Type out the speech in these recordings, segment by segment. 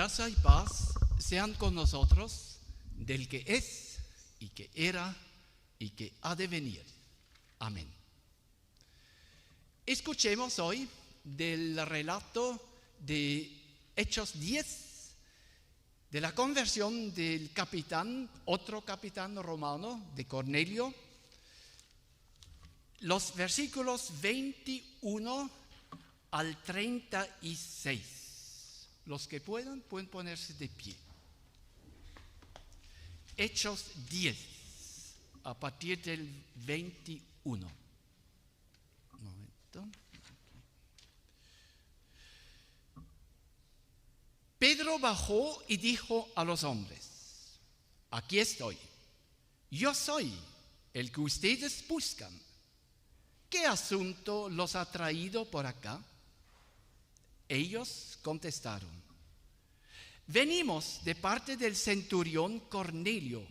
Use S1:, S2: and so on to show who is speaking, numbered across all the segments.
S1: Gracia y paz sean con nosotros del que es y que era y que ha de venir. Amén. Escuchemos hoy del relato de Hechos 10, de la conversión del capitán, otro capitán romano, de Cornelio, los versículos 21 al 36. Los que pueden ponerse de pie. Hechos 10, a partir del 21. Un momento. Pedro bajó y dijo a los hombres: aquí estoy, yo soy el que ustedes buscan. ¿Qué asunto los ha traído por acá? Ellos contestaron: venimos de parte del centurión Cornelio,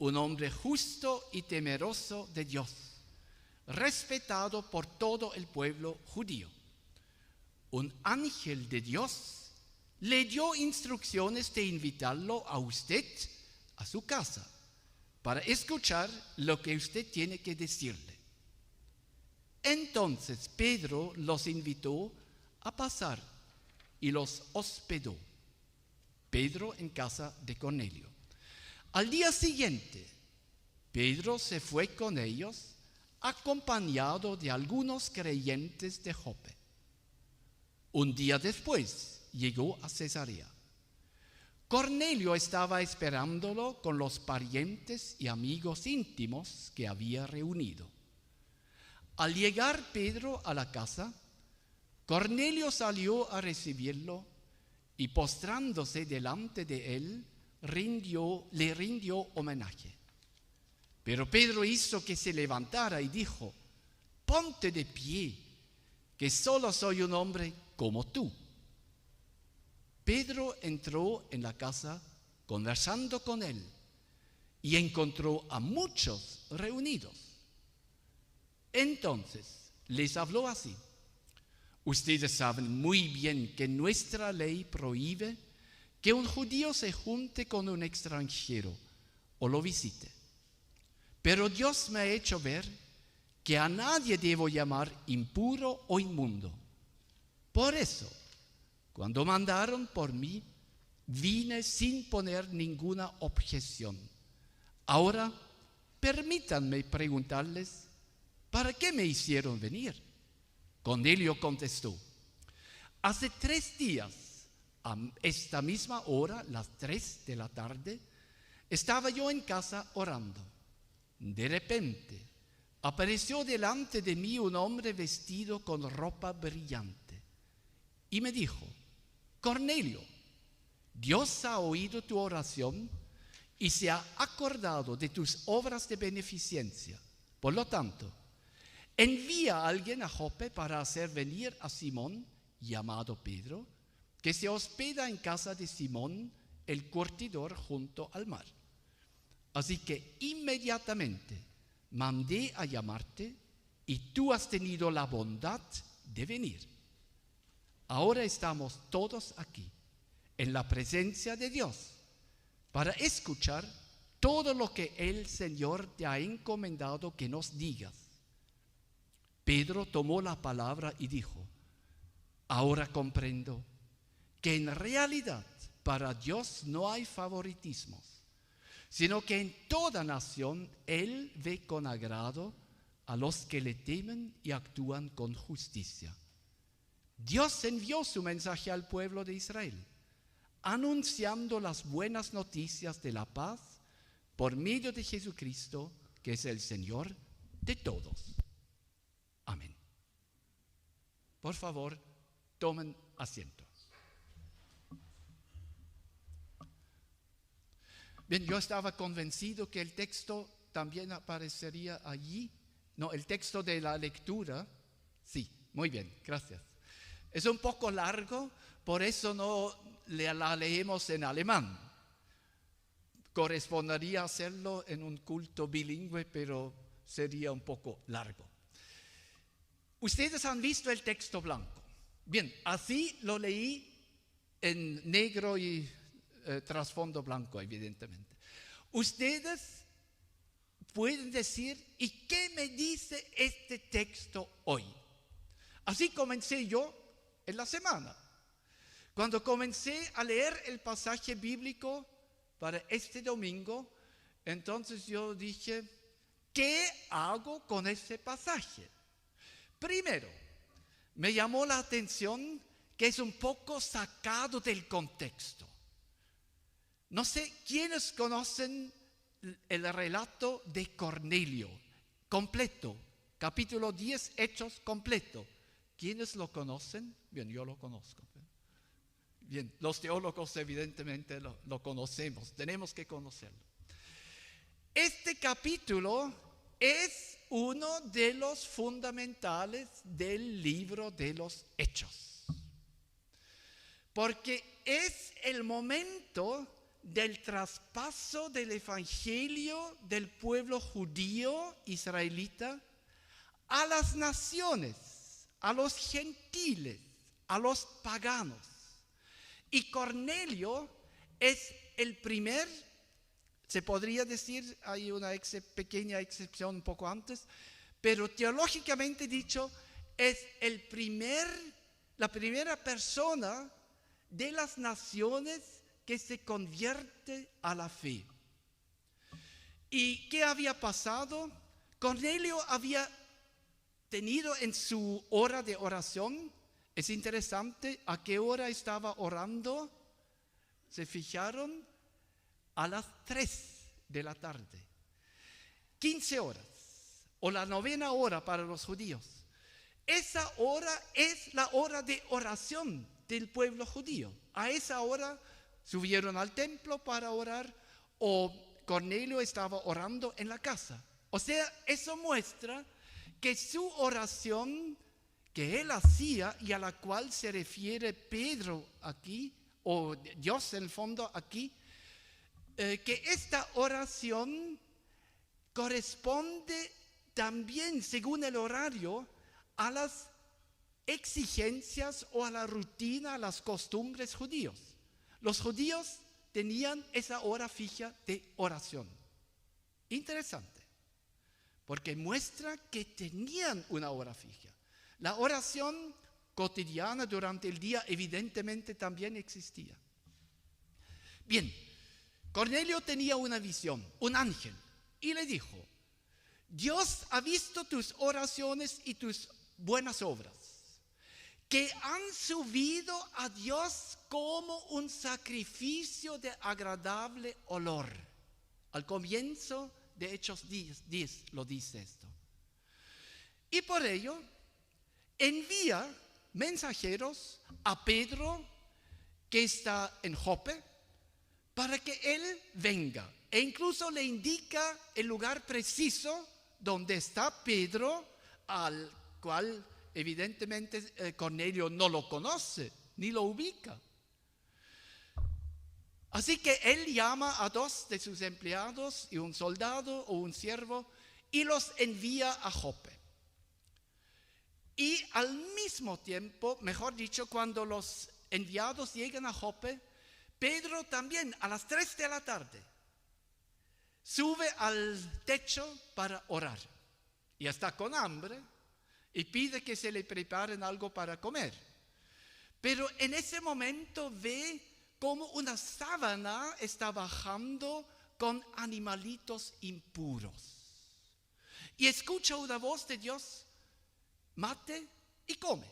S1: un hombre justo y temeroso de Dios, respetado por todo el pueblo judío. Un ángel de Dios le dio instrucciones de invitarlo a usted a su casa para escuchar lo que usted tiene que decirle. Entonces Pedro los invitó a pasar y los hospedó. Pedro en casa de Cornelio. Al día siguiente, Pedro se fue con ellos, acompañado de algunos creyentes de Jope. Un día después llegó a Cesarea. Cornelio estaba esperándolo con los parientes y amigos íntimos que había reunido. Al llegar Pedro a la casa, Cornelio salió a recibirlo y postrándose delante de él, le rindió homenaje. Pero Pedro hizo que se levantara y dijo: ponte de pie, que solo soy un hombre como tú. Pedro entró en la casa conversando con él y encontró a muchos reunidos. Entonces les habló así: ustedes saben muy bien que nuestra ley prohíbe que un judío se junte con un extranjero o lo visite. Pero Dios me ha hecho ver que a nadie debo llamar impuro o inmundo. Por eso, cuando mandaron por mí, vine sin poner ninguna objeción. Ahora, permítanme preguntarles: ¿para qué me hicieron venir? Cornelio contestó: hace 3 días, a esta misma hora, las 3 de la tarde, estaba yo en casa orando. De repente, apareció delante de mí un hombre vestido con ropa brillante y me dijo: Cornelio, Dios ha oído tu oración y se ha acordado de tus obras de beneficencia. Por lo tanto, envía a alguien a Jope para hacer venir a Simón, llamado Pedro, que se hospeda en casa de Simón, el curtidor junto al mar. Así que inmediatamente mandé a llamarte y tú has tenido la bondad de venir. Ahora estamos todos aquí, en la presencia de Dios, para escuchar todo lo que el Señor te ha encomendado que nos digas. Pedro tomó la palabra y dijo: ahora comprendo que en realidad para Dios no hay favoritismos, sino que en toda nación Él ve con agrado a los que le temen y actúan con justicia. Dios envió su mensaje al pueblo de Israel, anunciando las buenas noticias de la paz por medio de Jesucristo, que es el Señor de todos. Amén. Por favor, tomen asiento. Bien, yo estaba convencido que el texto también aparecería allí. No, el texto de la lectura. Sí, muy bien, gracias. Es un poco largo, por eso no la leemos en alemán. Correspondería hacerlo en un culto bilingüe, pero sería un poco largo. Ustedes han visto el texto blanco. Bien, así lo leí en negro y trasfondo blanco, evidentemente. Ustedes pueden decir, ¿y qué me dice este texto hoy? Así comencé yo en la semana. Cuando comencé a leer el pasaje bíblico para este domingo, entonces yo dije, ¿qué hago con ese pasaje? Primero, me llamó la atención que es un poco sacado del contexto. No sé quiénes conocen el relato de Cornelio, completo, capítulo 10, Hechos completo. ¿Quiénes lo conocen? Bien, yo lo conozco. Bien, los teólogos evidentemente lo conocemos, tenemos que conocerlo. Este capítulo es uno de los fundamentales del libro de los Hechos, porque es el momento del traspaso del evangelio del pueblo judío israelita a las naciones, a los gentiles, a los paganos. Y Cornelio es el primer, se podría decir, hay una pequeña excepción un poco antes, pero teológicamente dicho, es la primera persona de las naciones que se convierte a la fe. ¿Y qué había pasado? Cornelio había tenido en su hora de oración, es interesante, ¿a qué hora estaba orando? ¿Se fijaron? A las 3 de la tarde. 15 horas, o la 9ª hora para los judíos. Esa hora es la hora de oración del pueblo judío. A esa hora subieron al templo para orar, o Cornelio estaba orando en la casa. O sea, eso muestra que su oración que él hacía y a la cual se refiere Pedro aquí, o Dios en el fondo aquí, que esta oración corresponde también, según el horario, a las exigencias o a la rutina, a las costumbres judíos. Los judíos tenían esa hora fija de oración. Interesante, porque muestra que tenían una hora fija. La oración cotidiana durante el día evidentemente también existía. Bien, Cornelio tenía una visión, un ángel, y le dijo, Dios ha visto tus oraciones y tus buenas obras, que han subido a Dios como un sacrificio de agradable olor. Al comienzo de Hechos 10 lo dice esto. Y por ello envía mensajeros a Pedro, que está en Jope, para que él venga. E incluso le indica el lugar preciso donde está Pedro, al cual evidentemente Cornelio no lo conoce, ni lo ubica. Así que él llama a 2 de sus empleados y un soldado o un siervo y los envía a Jope. Y al mismo tiempo, mejor dicho, cuando los enviados llegan a Jope, Pedro también a las 3 de la tarde sube al techo para orar. Y está con hambre y pide que se le preparen algo para comer. Pero en ese momento ve como una sábana está bajando con animalitos impuros. Y escucha una voz de Dios, mate y come.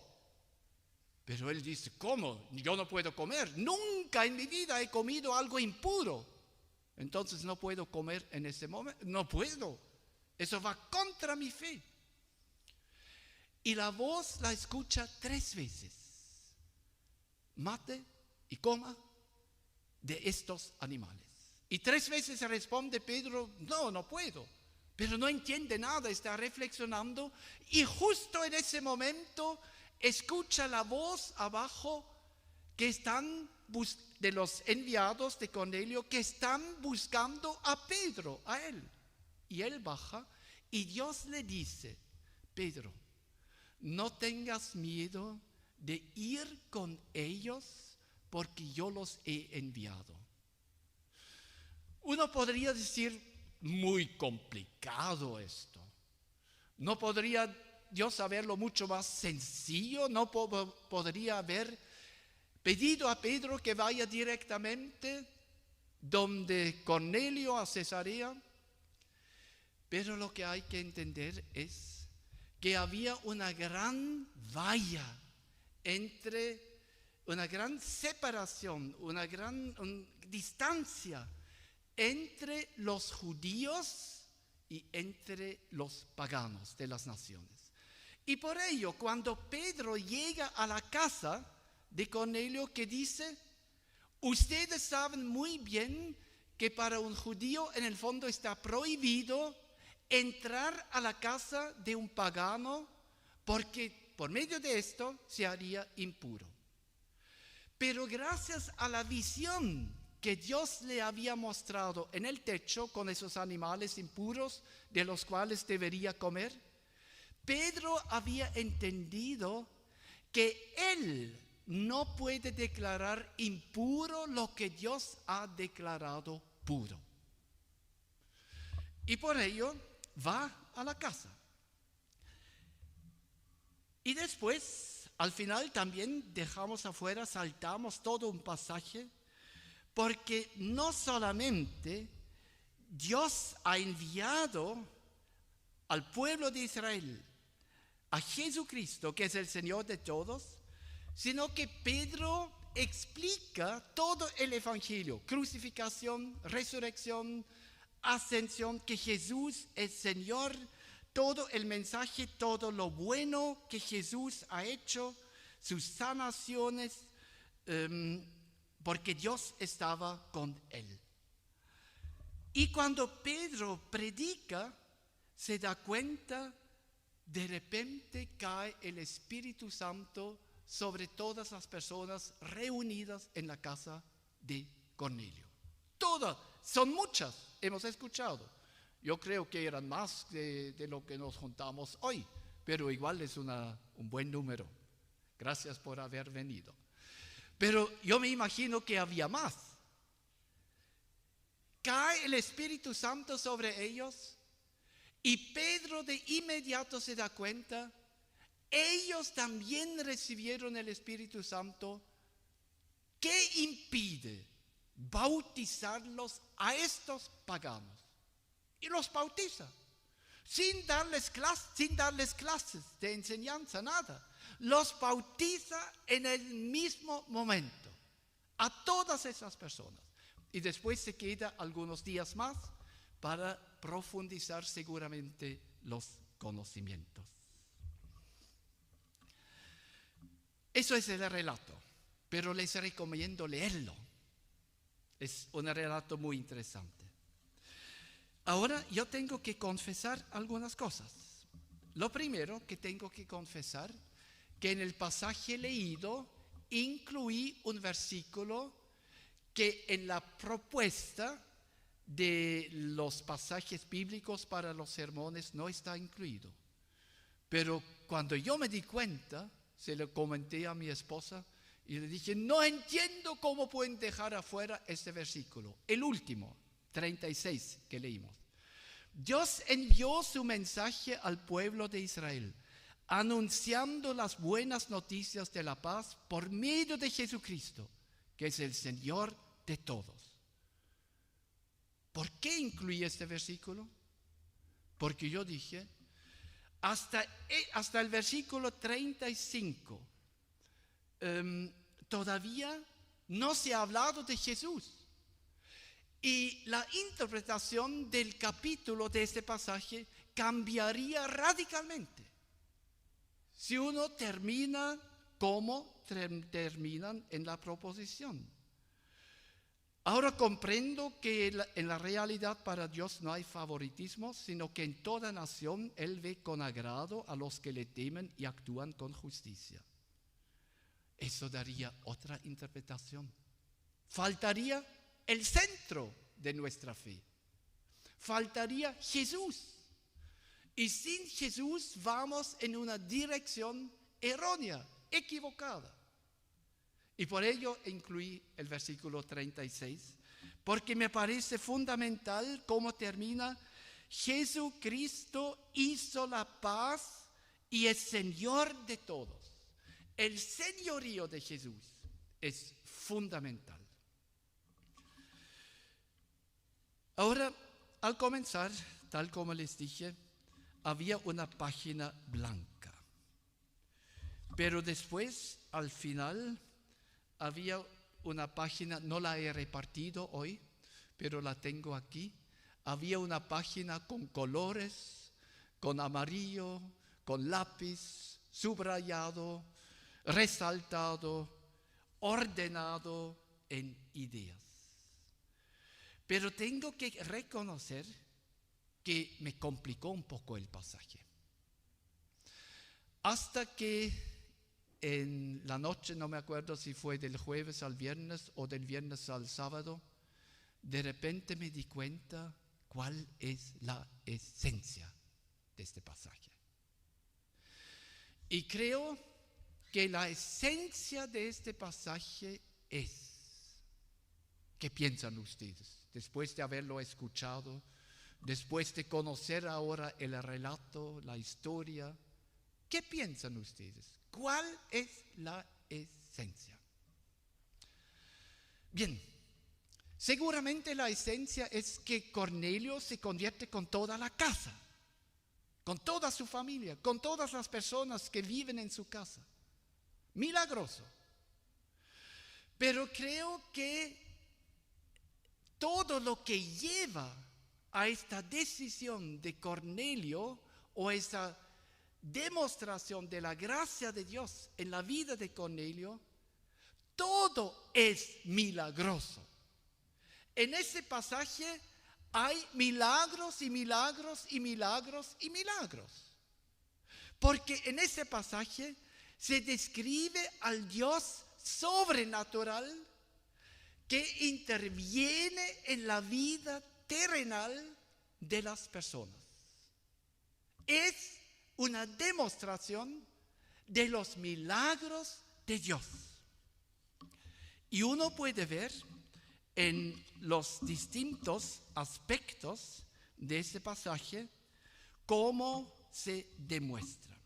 S1: Pero él dice, ¿cómo? Yo no puedo comer. Nunca en mi vida he comido algo impuro. Entonces no puedo comer en ese momento. No puedo. Eso va contra mi fe. Y la voz la escucha 3 veces. Mate y coma de estos animales. Y 3 veces responde Pedro, no puedo. Pero no entiende nada, está reflexionando. Y justo en ese momento escucha la voz abajo que están de los enviados de Cornelio, que están buscando a Pedro, a él. Y él baja y Dios le dice, Pedro, no tengas miedo de ir con ellos porque yo los he enviado. Uno podría decir, muy complicado esto. ¿No podría Dios saberlo mucho más sencillo? ¿No podría haber pedido a Pedro que vaya directamente donde Cornelio a Cesarea? Pero lo que hay que entender es que había una gran valla una gran separación, una gran distancia entre los judíos y entre los paganos de las naciones. Y por ello, cuando Pedro llega a la casa de Cornelio, que dice, ustedes saben muy bien que para un judío en el fondo está prohibido entrar a la casa de un pagano porque por medio de esto se haría impuro. Pero gracias a la visión que Dios le había mostrado en el techo con esos animales impuros de los cuales debería comer, Pedro había entendido que él no puede declarar impuro lo que Dios ha declarado puro. Y por ello va a la casa. Y después, al final también dejamos afuera, saltamos todo un pasaje, porque no solamente Dios ha enviado al pueblo de Israel a Jesucristo, que es el Señor de todos, sino que Pedro explica todo el Evangelio: crucificación, resurrección, ascensión, que Jesús es Señor, todo el mensaje, todo lo bueno que Jesús ha hecho, sus sanaciones, porque Dios estaba con él. Y cuando Pedro predica, se da cuenta, de repente cae el Espíritu Santo sobre todas las personas reunidas en la casa de Cornelio. Todas, son muchas, hemos escuchado. Yo creo que eran más de lo que nos juntamos hoy, pero igual es un buen número. Gracias por haber venido. Pero yo me imagino que había más. Cae el Espíritu Santo sobre ellos y Pedro de inmediato se da cuenta, ellos también recibieron el Espíritu Santo. ¿Qué impide bautizarlos a estos paganos? Y los bautiza, sin darles clases de enseñanza, nada. Los bautiza en el mismo momento, a todas esas personas. Y después se queda algunos días más para profundizar seguramente los conocimientos. Eso es el relato, pero les recomiendo leerlo. Es un relato muy interesante. Ahora yo tengo que confesar algunas cosas. Lo primero que tengo que confesar, que en el pasaje leído incluí un versículo que en la propuesta de los pasajes bíblicos para los sermones no está incluido. Pero cuando yo me di cuenta, se lo comenté a mi esposa y le dije, no entiendo cómo pueden dejar afuera este versículo, el último, 36 que leímos. Dios envió su mensaje al pueblo de Israel, anunciando las buenas noticias de la paz por medio de Jesucristo, que es el Señor de todos. ¿Por qué incluí este versículo? Porque yo dije, hasta el versículo 35, todavía no se ha hablado de Jesús. Y la interpretación del capítulo de este pasaje cambiaría radicalmente si uno termina como terminan en la proposición. Ahora comprendo que en la realidad para Dios no hay favoritismo, sino que en toda nación Él ve con agrado a los que le temen y actúan con justicia. Eso daría otra interpretación. Faltaría el centro de nuestra fe. Faltaría Jesús. Y sin Jesús vamos en una dirección errónea, equivocada. Y por ello incluí el versículo 36, porque me parece fundamental cómo termina: Jesucristo hizo la paz y es Señor de todos. El señorío de Jesús es fundamental. Ahora, al comenzar, tal como les dije, había una página blanca. Pero después, al final, había una página, no la he repartido hoy, pero la tengo aquí. Había una página con colores, con amarillo, con lápiz, subrayado, resaltado, ordenado en ideas. Pero tengo que reconocer que me complicó un poco el pasaje. Hasta que en la noche, no me acuerdo si fue del jueves al viernes o del viernes al sábado, de repente me di cuenta cuál es la esencia de este pasaje. Y creo que la esencia de este pasaje es: ¿qué piensan ustedes? Después de haberlo escuchado, después de conocer ahora el relato, la historia, ¿qué piensan ustedes? ¿Cuál es la esencia? Bien, seguramente la esencia es que Cornelio se convierte con toda la casa, con toda su familia, con todas las personas que viven en su casa. Milagroso. Pero creo que todo lo que lleva a esta decisión de Cornelio, o esa demostración de la gracia de Dios en la vida de Cornelio, todo es milagroso. En ese pasaje hay milagros y milagros y milagros y milagros. Porque en ese pasaje se describe al Dios sobrenatural que interviene en la vida terrenal de las personas. Es una demostración de los milagros de Dios. Y uno puede ver en los distintos aspectos de este pasaje cómo se demuestra.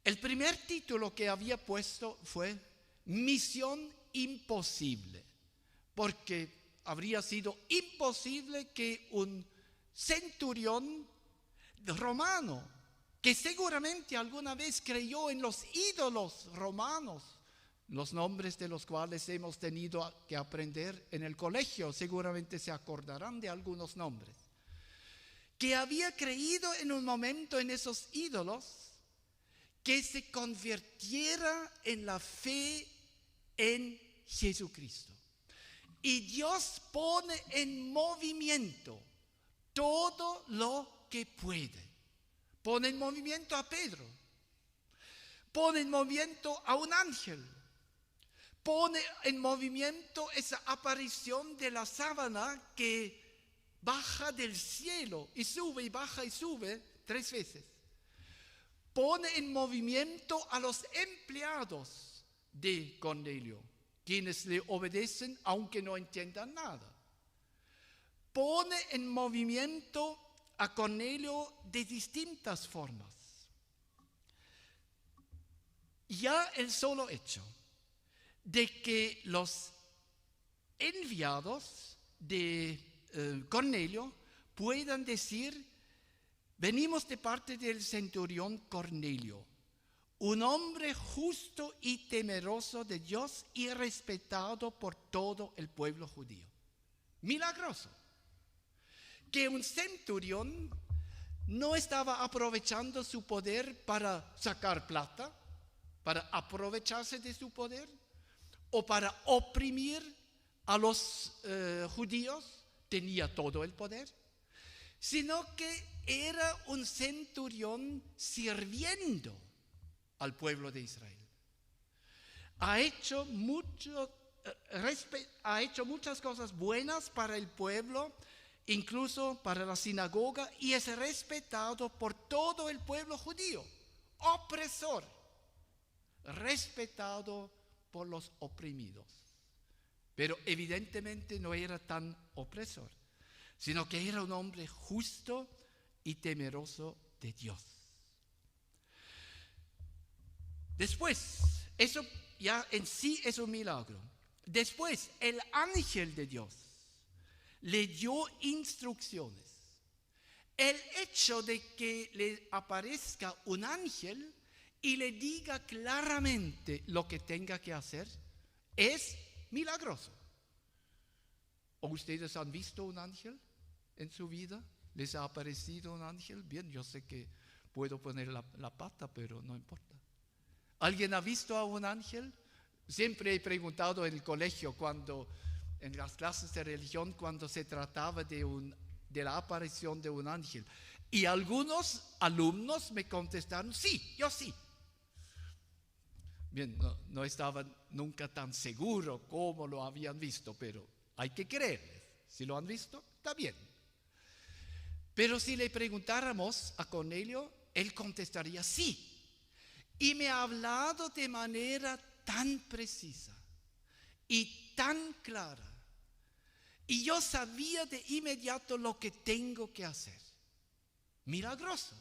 S1: El primer título que había puesto fue Misión Imposible, porque habría sido imposible que un centurión romano, que seguramente alguna vez creyó en los ídolos romanos, los nombres de los cuales hemos tenido que aprender en el colegio, seguramente se acordarán de algunos nombres, que había creído en un momento en esos ídolos, que se convirtiera en la fe en Jesucristo. Y Dios pone en movimiento todo lo que puede. Pone en movimiento a Pedro, pone en movimiento a un ángel, pone en movimiento esa aparición de la sábana que baja del cielo y sube y baja y sube 3 veces. Pone en movimiento a los empleados de Cornelio, quienes le obedecen aunque no entiendan nada. Pone en movimiento a Cornelio de distintas formas. Ya el solo hecho de que los enviados de Cornelio puedan decir: venimos de parte del centurión Cornelio, un hombre justo y temeroso de Dios y respetado por todo el pueblo judío. Milagroso. Que un centurión no estaba aprovechando su poder para sacar plata, para aprovecharse de su poder, o para oprimir a los judíos, tenía todo el poder, sino que era un centurión sirviendo al pueblo de Israel. Ha hecho muchas cosas buenas para el pueblo, incluso para la sinagoga, y es respetado por todo el pueblo judío. Opresor, respetado por los oprimidos. Pero evidentemente no era tan opresor, sino que era un hombre justo y temeroso de Dios. Después, eso ya en sí es un milagro. Después, el ángel de Dios le dio instrucciones. El hecho de que le aparezca un ángel y le diga claramente lo que tenga que hacer es milagroso. ¿O ustedes han visto un ángel en su vida? ¿Les ha aparecido un ángel? Bien, yo sé que puedo poner la pata, pero no importa. ¿Alguien ha visto a un ángel? Siempre he preguntado en el colegio, en las clases de religión, cuando se trataba de la aparición de un ángel. Y algunos alumnos me contestaron, sí, yo sí. Bien, no estaba nunca tan seguro cómo lo habían visto, pero hay que creerles. Si lo han visto, está bien. Pero si le preguntáramos a Cornelio, él contestaría sí. Y me ha hablado de manera tan precisa y tan clara. Y yo sabía de inmediato lo que tengo que hacer. Milagroso,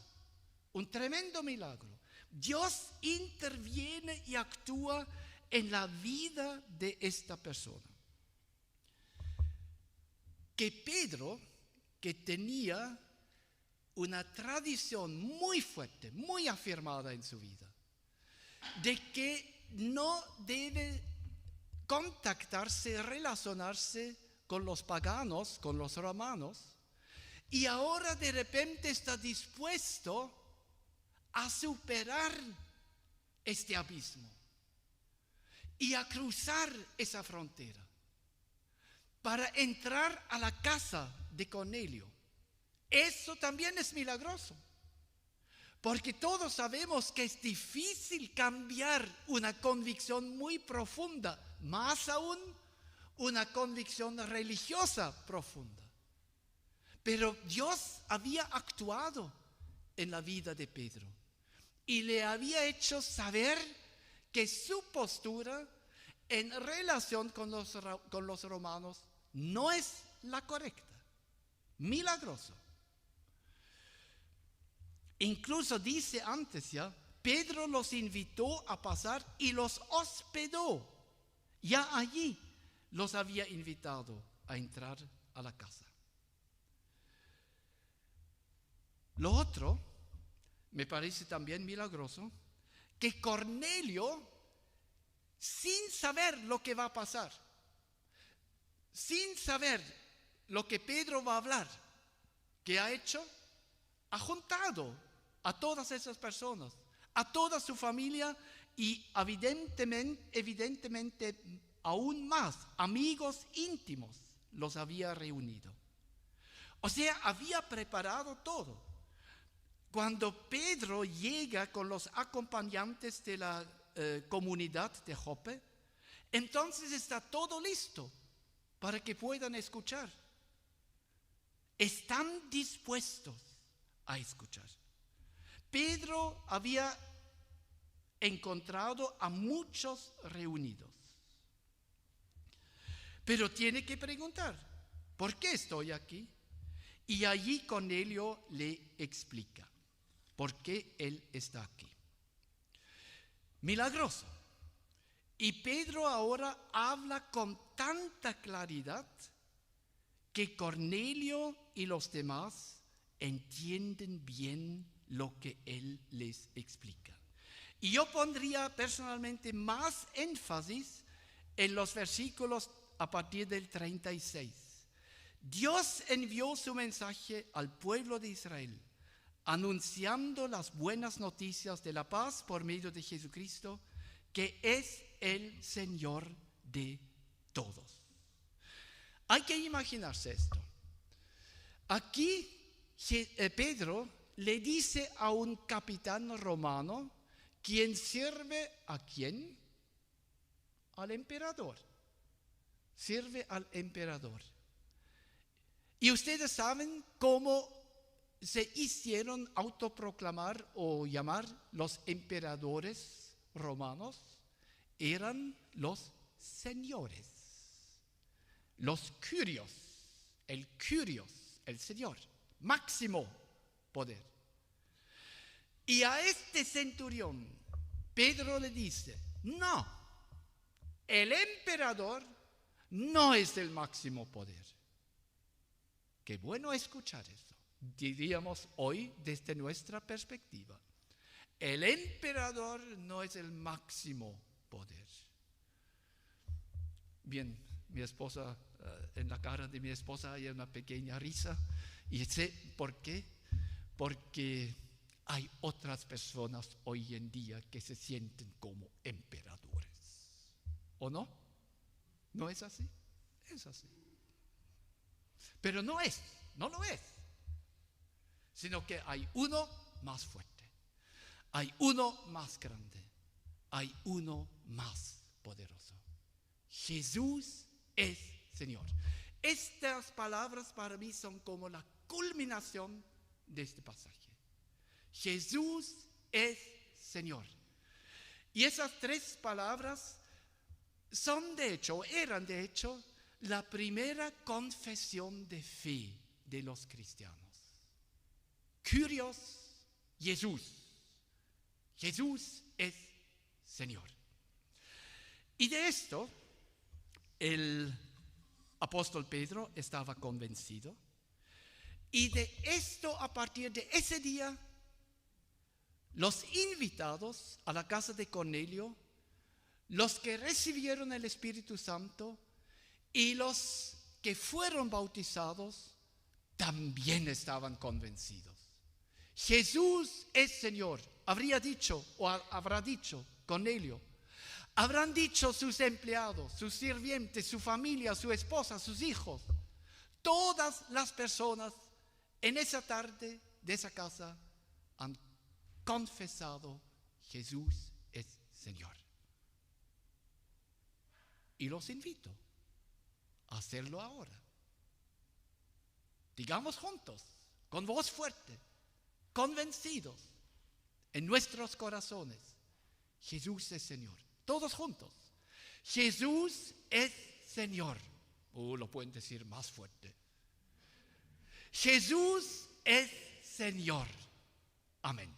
S1: un tremendo milagro. Dios interviene y actúa en la vida de esta persona. Que Pedro, que tenía una tradición muy fuerte, muy afirmada en su vida, de que no debe contactarse, relacionarse con los paganos, con los romanos, y ahora de repente está dispuesto a superar este abismo y a cruzar esa frontera para entrar a la casa de Cornelio. Eso también es milagroso, porque todos sabemos que es difícil cambiar una convicción muy profunda, más aún una convicción religiosa profunda. Pero Dios había actuado en la vida de Pedro y le había hecho saber que su postura en relación con los romanos no es la correcta. Milagroso. Incluso dice antes ya, Pedro los invitó a pasar y los hospedó. Ya allí los había invitado a entrar a la casa. Lo otro, me parece también milagroso, que Cornelio, sin saber lo que va a pasar, sin saber lo que Pedro va a hablar, ¿qué ha hecho? Ha juntado a todas esas personas, a toda su familia y evidentemente aún más amigos íntimos los había reunido. O sea, había preparado todo. Cuando Pedro llega con los acompañantes de la comunidad de Jope, entonces está todo listo para que puedan escuchar. Están dispuestos a escuchar. Pedro había encontrado a muchos reunidos, pero tiene que preguntar, ¿por qué estoy aquí? Y allí Cornelio le explica por qué él está aquí. Milagroso. Y Pedro ahora habla con tanta claridad que Cornelio y los demás entienden bien lo que él les explica. Y yo pondría personalmente más énfasis en los versículos a partir del 36. Dios envió su mensaje al pueblo de Israel, anunciando las buenas noticias de la paz por medio de Jesucristo, que es el Señor de todos. Hay que imaginarse esto. Aquí Pedro le dice a un capitán romano, quien sirve ¿a quién? Al emperador. Sirve al emperador. Y ustedes saben cómo se hicieron autoproclamar o llamar los emperadores romanos. eran los señores, los curios, el Señor, máximo poder. Y a este centurión, Pedro le dice, no, el emperador no es el máximo poder. Qué bueno escuchar eso, diríamos hoy desde nuestra perspectiva. El emperador no es el máximo poder. Bien, mi esposa, en la cara de mi esposa hay una pequeña risa. ¿Y sé por qué? Porque hay otras personas hoy en día que se sienten como emperadores. ¿O no? ¿No es así? Es así. Pero no lo es. Sino que hay uno más fuerte. Hay uno más grande. Hay uno más poderoso. Jesús es Señor. Estas palabras para mí son como la culminación de este pasaje. Jesús es Señor. Y esas tres palabras eran de hecho, la primera confesión de fe de los cristianos. Kyrios, Jesús. Jesús es Señor. Y de esto, el apóstol Pedro estaba convencido. Y de esto, a partir de ese día, los invitados a la casa de Cornelio, los que recibieron el Espíritu Santo y los que fueron bautizados, también estaban convencidos. Jesús es Señor, habrá dicho Cornelio. Habrán dicho sus empleados, sus sirvientes, su familia, su esposa, sus hijos. Todas las personas en esa tarde de esa casa han confesado: Jesús es Señor. Y los invito a hacerlo ahora. Digamos juntos, con voz fuerte, convencidos en nuestros corazones: Jesús es Señor. Todos juntos. Jesús es Señor. Lo pueden decir más fuerte. Jesús es Señor. Amén.